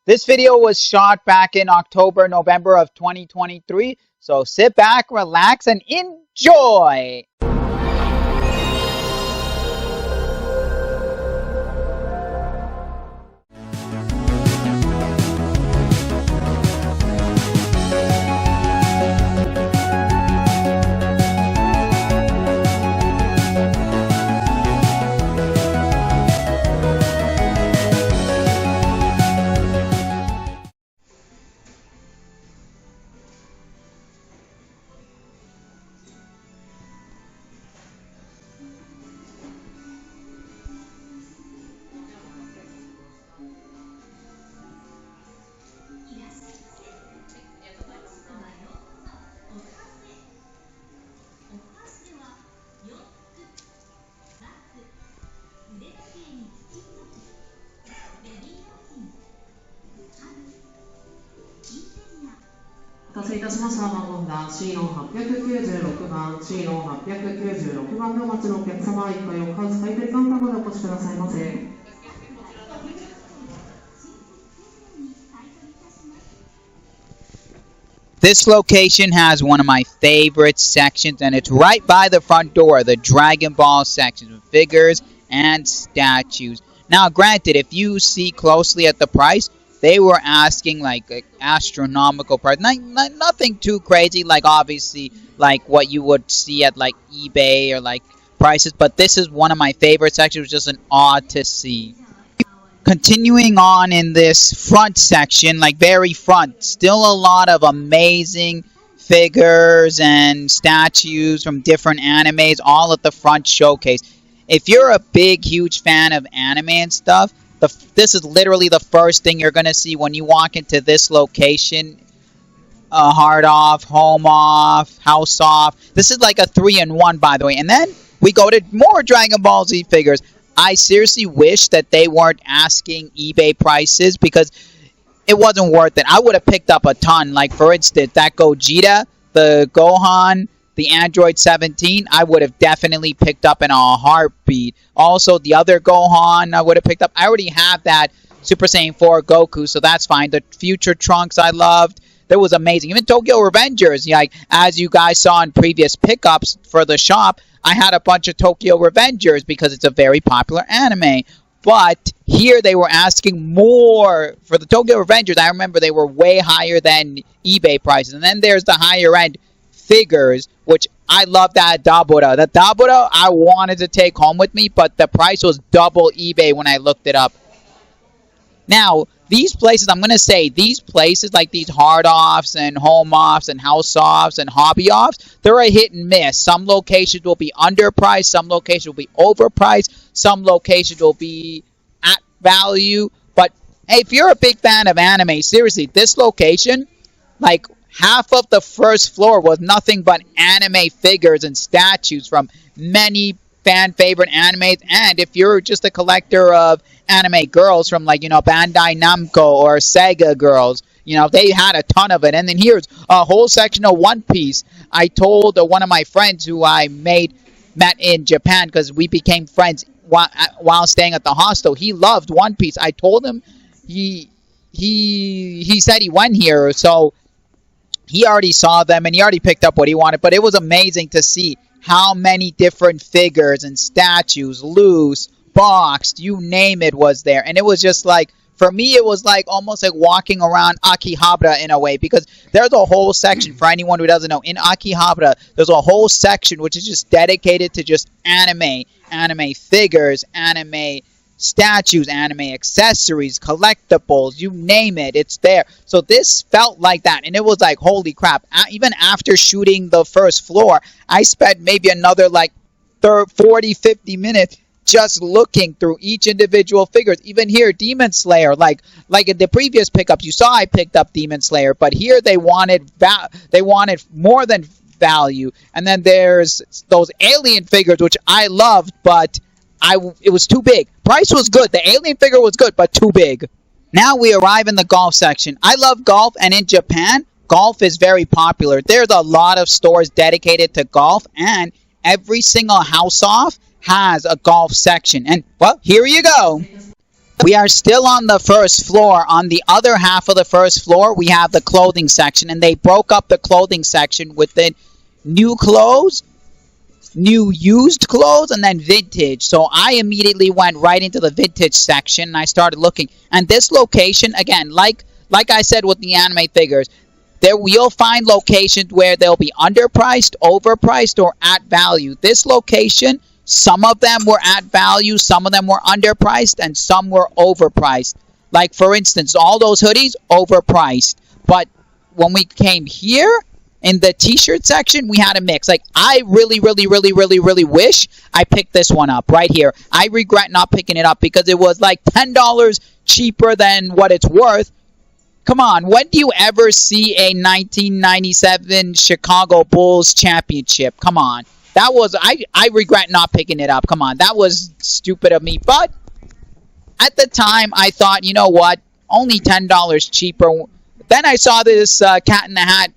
This video was shot back in October, November of 2023. So sit back, relax, and enjoy! Cの896番、Cの896番でお待ちのお客様、1階をハウス買取カウンターまでお越しくださいませ。This location has one of my favorite sections, and it's right by the front door, the Dragon Ball section with figures and statues. Now, granted, if you see closely at the price, they were asking like astronomical price. Nothing too crazy, like obviously like what you would see at like eBay or like prices, but this is one of my favorite sections. It was just an odd to see. Continuing on in this front section, like very front, still a lot of amazing figures and statues from different animes all at the front showcase. If you're a big, huge fan of anime and stuff, this is literally the first thing you're going to see when you walk into this location. Hard off, home off, house off. This is like a 3-in-1, by the way. And then we go to more Dragon Ball Z figures. I seriously wish that they weren't asking eBay prices because it wasn't worth it. I would have picked up a ton. Like, for instance, that Gogeta, the Gohan, the Android 17, I would have definitely picked up in a heartbeat. Also, the other Gohan I would have picked up. I already have that Super Saiyan 4 Goku, so that's fine. The Future Trunks I loved. That was amazing. Even Tokyo Revengers, like as you guys saw in previous pickups for the shop, I had a bunch of Tokyo Revengers because it's a very popular anime. But here they were asking more for the Tokyo Revengers. I remember they were way higher than eBay prices. And then there's the higher end figures, which I love that Dabura. The Dabura I wanted to take home with me, but the price was double eBay when I looked it up. Now, these places, I'm going to say, these places, like these hard offs and home offs and house offs and hobby offs, they're a hit and miss. Some locations will be underpriced, some locations will be overpriced, some locations will be at value. But, hey, if you're a big fan of anime, seriously, this location, like, half of the first floor was nothing but anime figures and statues from many fan favorite animes. And if you're just a collector of anime girls from, like, you know, Bandai Namco or Sega girls, you know, they had a ton of it. And then here's a whole section of One Piece. I told one of my friends who I met in Japan because we became friends while staying at the hostel. He loved One Piece. I told him he said he went here, so he already saw them and he already picked up what he wanted. But it was amazing to see how many different figures and statues, loose, boxed, you name it, was there. And it was just like, for me, it was like almost like walking around Akihabara in a way, because there's a whole section, for anyone who doesn't know, in Akihabara, there's a whole section which is just dedicated to just anime figures, anime statues, anime accessories, collectibles, you name it, it's there. So this felt like that, and it was like, holy crap. Even after shooting the first floor, I spent maybe another like 40-50 minutes just looking through each individual figures. Even here, Demon Slayer, like in the previous pickups, you saw I picked up Demon Slayer, but here they wanted more than value. And then there's those alien figures, which I loved, but it was too big. Price was good. The alien figure was good, but too big. Now we arrive in the golf section. I love golf, and in Japan, golf is very popular. There's a lot of stores dedicated to golf, and every single house off has a golf section. And, well, here you go. We are still on the first floor. On the other half of the first floor, we have the clothing section, and they broke up the clothing section within new clothes, new used clothes, and then vintage. So I immediately went right into the vintage section and I started looking. And this location, again, like I said with the anime figures, there you'll find locations where they'll be underpriced, overpriced, or at value. This location, some of them were at value, some of them were underpriced, and some were overpriced. Like for instance, all those hoodies overpriced. But when we came here, in the t-shirt section, we had a mix. Like, I really wish I picked this one up right here. I regret not picking it up because it was like $10 cheaper than what it's worth. Come on, when do you ever see a 1997 Chicago Bulls championship? Come on. That was, I regret not picking it up. Come on, that was stupid of me. But at the time, I thought, you know what? Only $10 cheaper. Then I saw this Cat in the Hat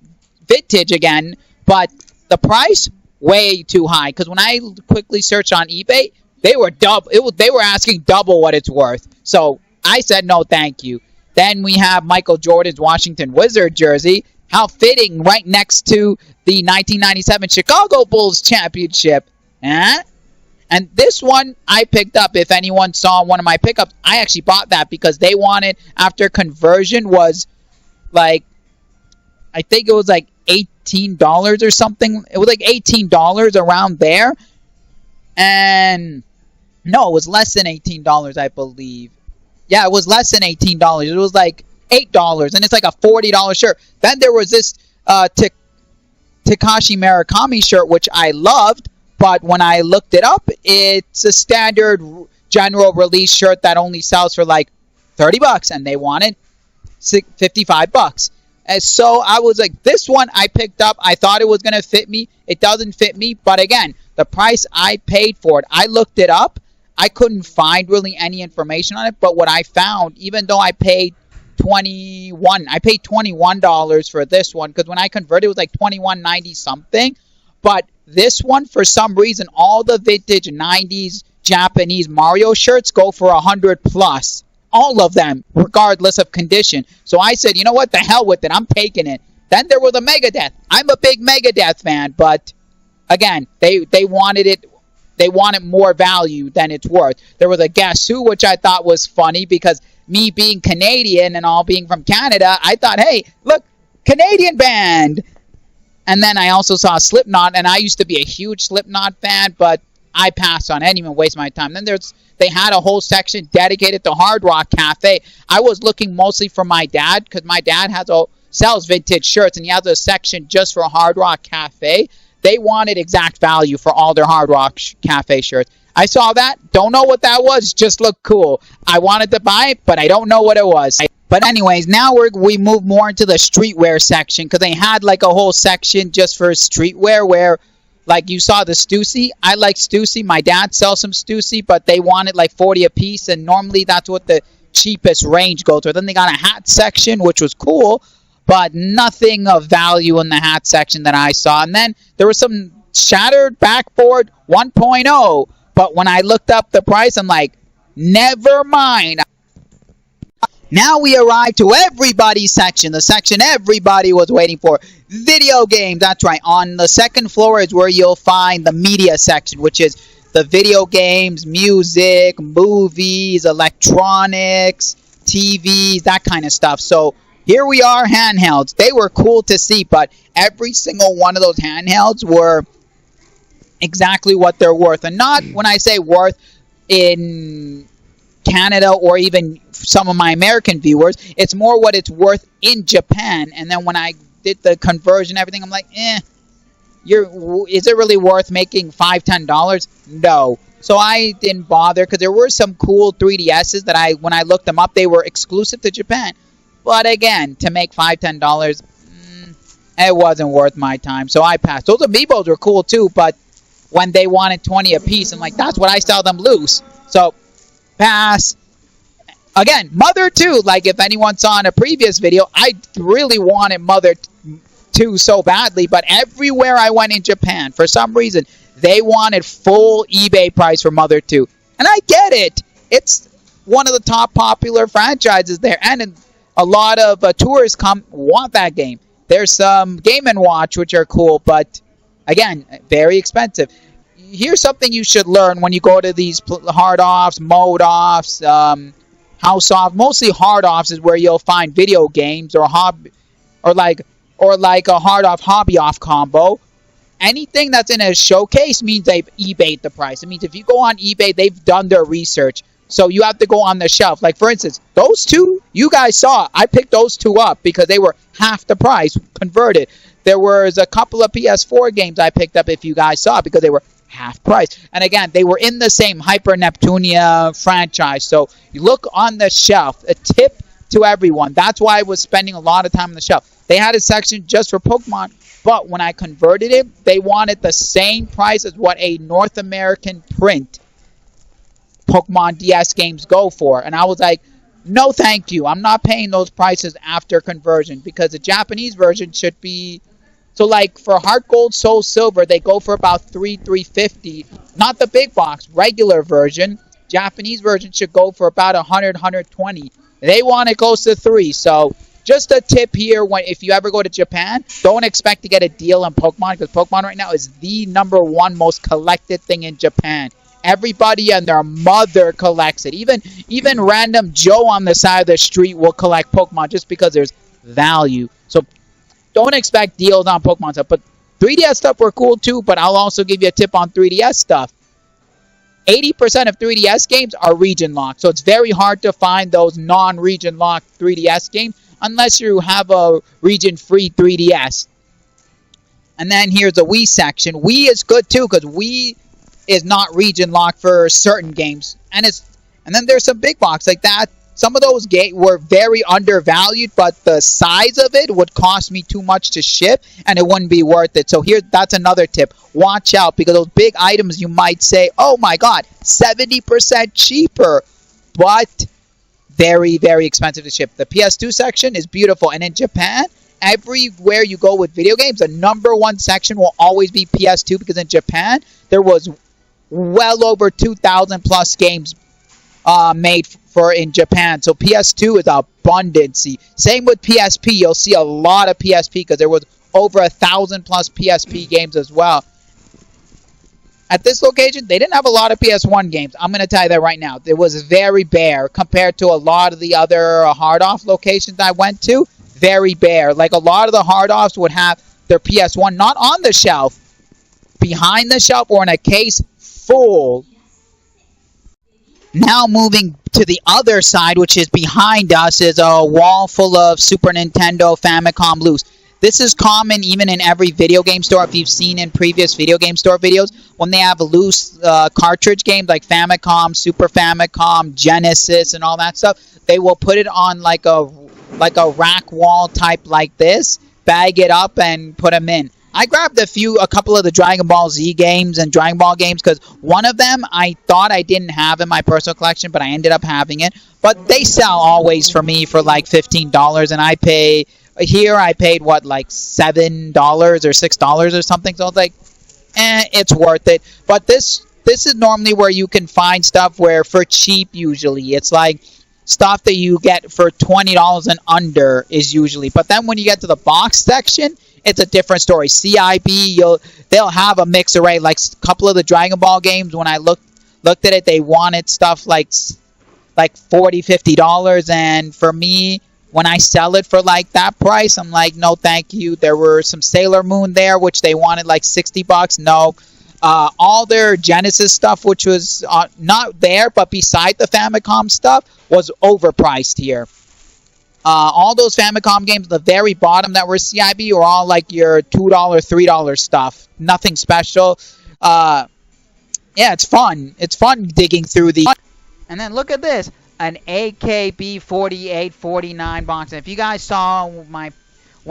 vintage again, but the price way too high. Because when I quickly searched on eBay, they were they were asking double what it's worth. So I said no, thank you. Then we have Michael Jordan's Washington Wizard jersey. How fitting, right next to the 1997 Chicago Bulls championship. Eh? And this one I picked up. If anyone saw one of my pickups, I actually bought that because they wanted, after conversion, was like, I think it was like $18 or something. It was like $18 around there. And no, it was less than $18, I believe. Yeah, it was less than $18. It was like $8, and it's like a $40 shirt. Then there was this Takashi Murakami shirt, which I loved, but when I looked it up, it's a standard general release shirt that only sells for like $30, and they wanted $55. And so I was like, this one I picked up. I thought it was going to fit me. It doesn't fit me. But again, the price I paid for it, I looked it up. I couldn't find really any information on it. But what I found, even though I paid $21 for this one, because when I converted, it was like $21.90 something. But this one, for some reason, all the vintage 90s Japanese Mario shirts go for $100 plus. All of them, regardless of condition. So I said, you know what? The hell with it. I'm taking it. Then there was a Megadeth. I'm a big Megadeth fan, but again, they wanted it. They wanted more value than it's worth. There was a Guess Who, which I thought was funny because me being Canadian and all being from Canada, I thought, hey, look, Canadian band. And then I also saw Slipknot, and I used to be a huge Slipknot fan, but I passed on. I didn't even waste my time. Then they had a whole section dedicated to Hard Rock Cafe. I was looking mostly for my dad because my dad sells vintage shirts, and he has a section just for Hard Rock Cafe. They wanted exact value for all their Hard Rock Cafe shirts. I saw that. Don't know what that was. Just looked cool. I wanted to buy it, but I don't know what it was. But anyways, now we move more into the streetwear section because they had like a whole section just for streetwear where, like you saw the Stussy. I like Stussy. My dad sells some Stussy, but they wanted like 40 a piece, and normally that's what the cheapest range goes for. Then they got a hat section, which was cool, but nothing of value in the hat section that I saw. And then there was some shattered backboard 1.0, but when I looked up the price, I'm like, never mind. Now we arrive to everybody's section, the section everybody was waiting for. Video games, that's right. On the second floor is where you'll find the media section, which is the video games, music, movies, electronics, TVs, that kind of stuff. So here we are, handhelds. They were cool to see, but every single one of those handhelds were exactly what they're worth. And not, when I say worth, in Canada or even some of my American viewers, it's more what it's worth in Japan. And then when I did the conversion, everything, I'm like, is it really worth making $5-10? No. So I didn't bother because there were some cool 3DSs that when I looked them up, they were exclusive to Japan. But again, to make $5-10, it wasn't worth my time. So I passed. Those Amiibos were cool too, but when they wanted 20 a piece, I'm like, that's what I sell them loose. So pass. Again, Mother 2, like if anyone saw in a previous video, I really wanted Mother 2 so badly, but everywhere I went in Japan, for some reason, they wanted full eBay price for Mother 2. And I get it. It's one of the top popular franchises there, and a lot of tourists come want that game. There's some Game and Watch which are cool, but again, very expensive. Here's something you should learn when you go to these hard offs, mode offs, house off. Mostly hard offs is where you'll find video games or hobby, or like a hard off hobby off combo. Anything that's in a showcase means they've eBayed the price. It means if you go on eBay, they've done their research. So you have to go on the shelf. Like, for instance, those two you guys saw, I picked those two up because they were half the price converted. There was a couple of PS4 games I picked up if you guys saw because they were half price. And again, they were in the same Hyper Neptunia franchise. So you look on the shelf. A tip to everyone. That's why I was spending a lot of time on the shelf. They had a section just for Pokemon, but when I converted it, they wanted the same price as what a North American print Pokemon DS games go for. And I was like, no thank you. I'm not paying those prices after conversion because the Japanese version should be... So like for Heart Gold, Soul Silver, they go for about $350. Not the big box, regular version. Japanese version should go for about 120. They want it close to 3. So just a tip here, when if you ever go to Japan, don't expect to get a deal on Pokemon because Pokemon right now is the #1 most collected thing in Japan. Everybody and their mother collects it. Even random Joe on the side of the street will collect Pokemon just because there's value. So don't expect deals on Pokemon stuff. But 3DS stuff were cool too, but I'll also give you a tip on 3DS stuff. 80% of 3DS games are region locked, so it's very hard to find those non-region locked 3DS games unless you have a region-free 3DS. And then here's the Wii section. Wii is good too because Wii is not region locked for certain games, and then there's some big box like that. Some of those games were very undervalued, but the size of it would cost me too much to ship, and it wouldn't be worth it. So that's another tip. Watch out, because those big items you might say, oh my god, 70% cheaper, but very, very expensive to ship. The PS2 section is beautiful, and in Japan, everywhere you go with video games, the #1 section will always be PS2, because in Japan, there was well over 2,000 plus games made for in Japan. So PS2 is abundancy. Same with PSP. You'll see a lot of PSP because there was over 1,000 plus PSP games as well. At this location, they didn't have a lot of PS1 games. I'm going to tell you that right now. It was very bare compared to a lot of the other hard-off locations I went to. Very bare. Like a lot of the hard-offs would have their PS1 not on the shelf, behind the shelf or in a case full. Now moving to the other side, which is behind us, is a wall full of Super Nintendo Famicom loose. This is common even in every video game store. If you've seen in previous video game store videos, when they have loose cartridge games like Famicom, Super Famicom, Genesis, and all that stuff, they will put it on like a rack wall type like this, bag it up, and put them in. I grabbed a couple of the Dragon Ball Z games and Dragon Ball games because one of them I thought I didn't have in my personal collection, but I ended up having it. But they sell always for me for like $15, and I paid what, like $7 or $6 or something. So I was like, it's worth it. But this is normally where you can find stuff where for cheap usually. It's like stuff that you get for $20 and under is usually. But then when you get to the box section, it's a different story. CIB, they'll have a mix array. Like a couple of the Dragon Ball games, when I looked at it, they wanted stuff like $40, $50, and for me, when I sell it for like that price, I'm like, no, thank you. There were some Sailor Moon there, which they wanted like $60. No. All their Genesis stuff, which was not there, but beside the Famicom stuff, was overpriced here. All those Famicom games, the very bottom that were CIB, were all like your $2, $3 stuff. Nothing special. Yeah, it's fun. It's fun digging through the... And then look at this. An AKB 4849 box. And if you guys saw one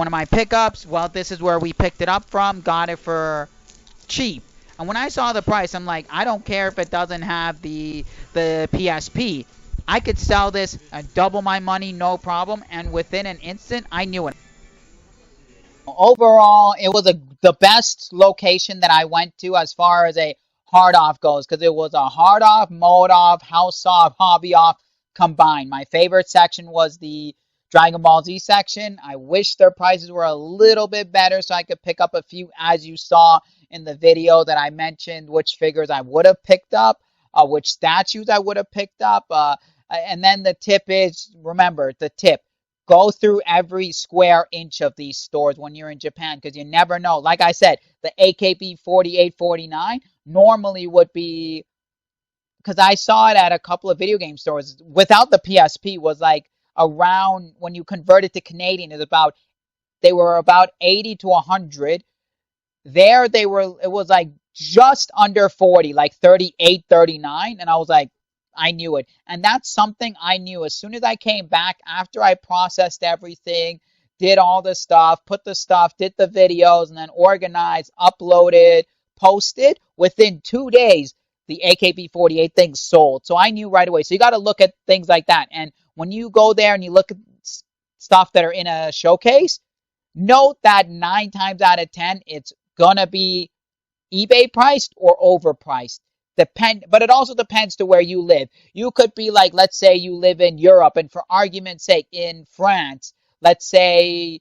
of my pickups, well, this is where we picked it up from. Got it for cheap. And when I saw the price, I'm like, I don't care if it doesn't have the PSP. I could sell this and double my money, no problem. And within an instant, I knew it. Overall, it was the best location that I went to as far as a hard off goes, because it was a hard off, mode off, house off, hobby off. combined. My favorite section was the Dragon Ball Z section. I wish their prices were a little bit better so I could pick up a few, as you saw in the video that I mentioned, which figures I would have picked up, which statues I would have picked up. And then the tip is, remember, the tip. Go through every square inch of these stores when you're in Japan because you never know. Like I said, the AKB 4849 normally would be, because I saw it at a couple of video game stores without the PSP, was like around, when you convert it to Canadian, is about, they were about 80 to 100. There they were, it was like just under 40, like 38, 39, and I was like, I knew it. And that's something I knew as soon as I came back after I processed everything, did all the stuff, put the stuff, did the videos, and then organized, uploaded, posted. Within 2 days, the AKB48 thing sold. So I knew right away. So you got to look at things like that. And when you go there and you look at stuff that are in a showcase, note that 9 times out of 10, it's gonna be eBay priced or overpriced. But it also depends to where you live. You could be like, let's say you live in Europe, and for argument's sake, in France, let's say,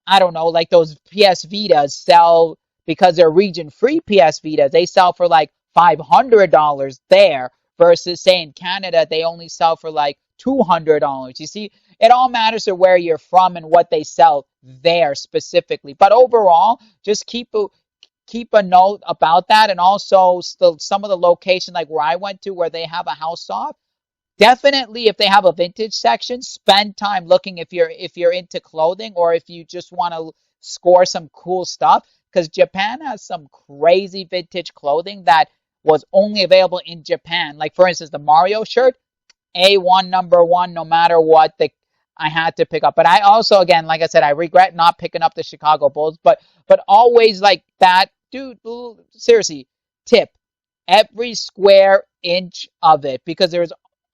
I don't know, like those PS Vitas sell, because they're region free PS Vitas, they sell for like $500 there, versus say in Canada, they only sell for like $200. You see, it all matters to where you're from and what they sell there specifically. But overall, just keep a note about that, and also still some of the locations like where I went to where they have a house off. Definitely, if they have a vintage section, spend time looking if you're into clothing or if you just want to score some cool stuff. Because Japan has some crazy vintage clothing that was only available in Japan. Like for instance, the Mario shirt, A1 number one, no matter what. I had to pick up. But I also, again, like I said, I regret not picking up the Chicago Bulls. But always like that, dude. Seriously, tip every square inch of it, because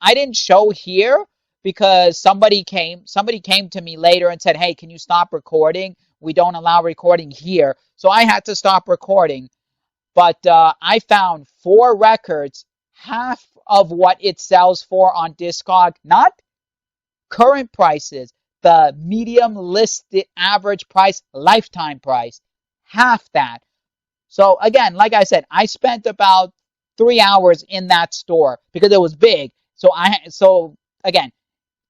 I didn't show here because somebody came to me later and said, "Hey, can you stop recording? We don't allow recording here." So I had to stop recording. But I found 4 records, half of what it sells for on Discog, not current prices, the medium listed average price, lifetime price, half that. So again, like I said, I spent about 3 hours in that store because it was big. So again,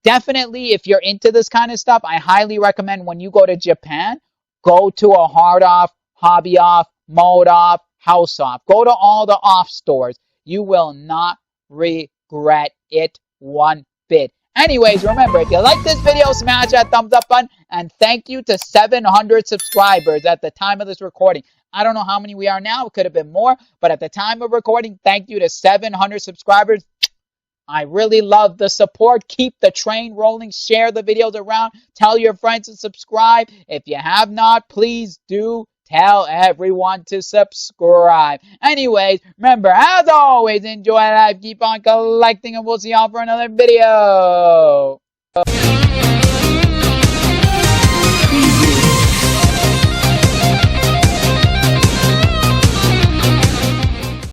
definitely if you're into this kind of stuff, I highly recommend when you go to Japan, go to a hard off, hobby off, mode off, house off. Go to all the off stores. You will not regret it one bit. Anyways, remember, if you like this video, smash that thumbs up button. And thank you to 700 subscribers at the time of this recording. I don't know how many we are now. It could have been more. But at the time of recording, thank you to 700 subscribers. I really love the support. Keep the train rolling. Share the videos around. Tell your friends to subscribe. If you have not, please do tell everyone to subscribe. Anyways, remember, as always, enjoy life. Keep on collecting, and we'll see y'all for another video.